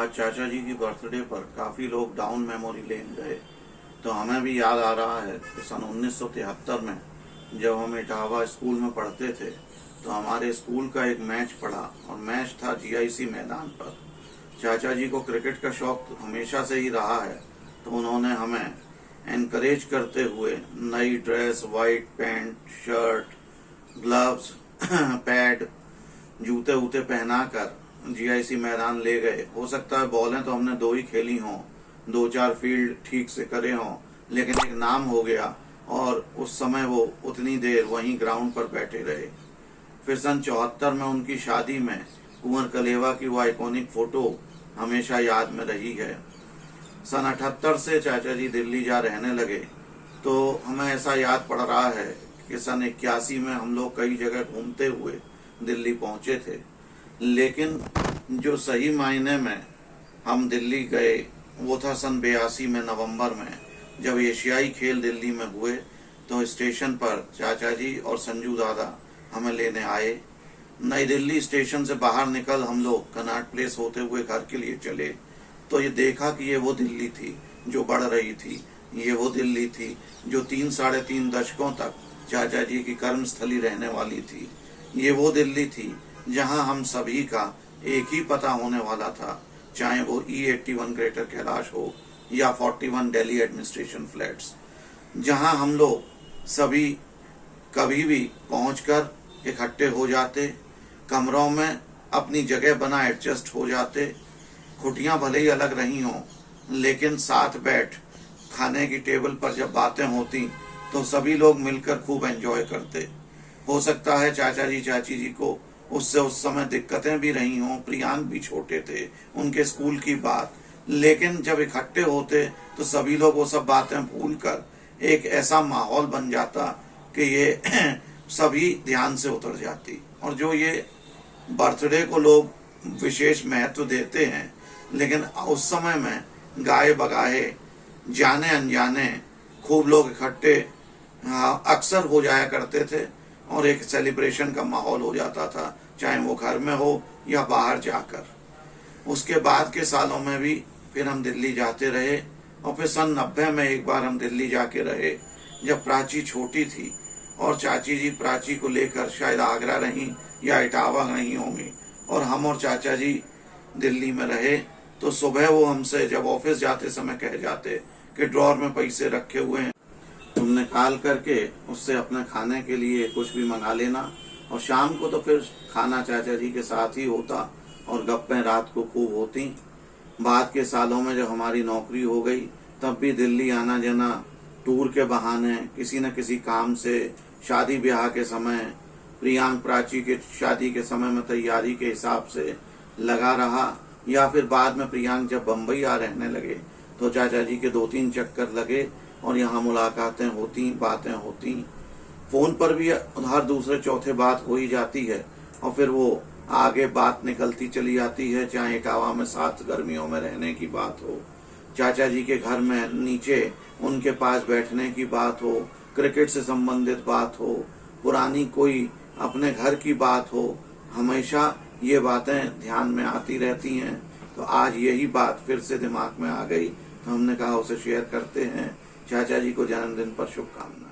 आज चाचा जी की बर्थडे पर काफ़ी लोग डाउन मेमोरी लेन गए, तो हमें भी याद आ रहा है कि सन 1973 में जब हम इटावा स्कूल में पढ़ते थे तो हमारे स्कूल का एक मैच पड़ा और मैच था जीआईसी मैदान पर। चाचा जी को क्रिकेट का शौक हमेशा से ही रहा है, तो उन्होंने हमें एनकरेज करते हुए नई dress, white pant, shirt, gloves, pad, जूते वूते पहनाकर जीआईसी मैदान ले गए। हो सकता है बॉलें तो हमने दो ही खेली हों, दो चार फील्ड ठीक से करे हों, लेकिन एक नाम हो गया और उस समय वो उतनी देर वहीं ग्राउंड पर बैठे रहे। फिर सन 74 में उनकी शादी में कुंवर कलेवा की वो आइकॉनिक फोटो हमेशा याद में रही है। सन 78 से चाचा जी दिल्ली जा रहने लगे, तो हमें ऐसा याद पड़ रहा है कि सन 81 में हम लोग कई जगह घूमते हुए दिल्ली पहुंचे थे, लेकिन जो सही मायने में हम दिल्ली गए वो था सन 82 में नवंबर में, जब एशियाई खेल दिल्ली में हुए। तो स्टेशन पर चाचा जी और संजू दादा हमें लेने आए। नई दिल्ली स्टेशन से बाहर निकल हम लोग कनॉट प्लेस होते हुए घर के लिए चले, तो ये देखा कि ये वो दिल्ली थी जो बढ़ रही थी, ये वो दिल्ली थी जो 3-3.5 दशकों तक चाचा जी की कर्मस्थली रहने वाली थी, ये वो दिल्ली थी जहां हम सभी का एक ही पता होने वाला था, चाहे वो E81 ग्रेटर कैलाश हो या 41 दिल्ली एडमिनिस्ट्रेशन फ्लैट्स, जहां हम लोग सभी कभी भी पहुंचकर इकट्ठे हो जाते, कमरों में अपनी जगह बना एडजस्ट हो जाते। खुटियां भले ही अलग रही हों, लेकिन साथ बैठ खाने की टेबल पर जब बातें होती तो सभी लोग मिलकर खूब एंजॉय करते। हो सकता है चाचा जी चाची जी को उससे उस समय दिक्कतें भी रही हों, प्रियांक भी छोटे थे, उनके स्कूल की बात, लेकिन जब इकट्ठे होते तो सभी लोग वो सब बातें भूलकर एक ऐसा माहौल बन जाता कि ये सभी ध्यान से उतर जाती। और जो ये बर्थडे को लोग विशेष महत्व देते हैं, लेकिन उस समय में गाए बगाए जाने अनजाने खूब लोग इकट्ठे अक्सर हो जाया करते थे और एक सेलिब्रेशन का माहौल हो जाता था, चाहे वो घर में हो या बाहर जाकर। उसके बाद के सालों में भी फिर हम दिल्ली जाते रहे और फिर सन 90 में एक बार हम दिल्ली जाके रहे, जब प्राची छोटी थी और चाची जी प्राची को लेकर शायद आगरा रही या इटावा रही होंगी और हम और चाचा जी दिल्ली में रहे। तो सुबह वो हमसे जब ऑफिस जाते समय कह जाते कि ड्रॉर में पैसे रखे हुए हैं, तुम निकाल करके उससे अपने खाने के लिए कुछ भी मंगा लेना। और शाम को तो फिर खाना चाचा जी के साथ ही होता और गप्पें रात को खूब होती। बाद के सालों में जब हमारी नौकरी हो गई तब भी दिल्ली आना जाना टूर के बहाने, किसी न किसी काम से, शादी ब्याह के समय, प्रियांक प्राची के शादी के समय में तैयारी के हिसाब से लगा रहा, या फिर बाद में प्रियांक जब बम्बई आ रहने लगे तो चाचा जी के 2-3 चक्कर लगे और यहाँ मुलाकातें होती, बातें होती। फोन पर भी हर दूसरे चौथे बात हो ही जाती है और फिर वो आगे बात निकलती चली जाती है, चाहे इटावा में साथ गर्मियों में रहने की बात हो, चाचा जी के घर में नीचे उनके पास बैठने की बात हो, क्रिकेट से संबंधित बात हो, पुरानी कोई अपने घर की बात हो, हमेशा ये बातें ध्यान में आती रहती हैं। तो आज यही बात फिर से दिमाग में आ गई, तो हमने कहा उसे शेयर करते हैं। चाचा जी को जन्मदिन पर शुभकामनाएं।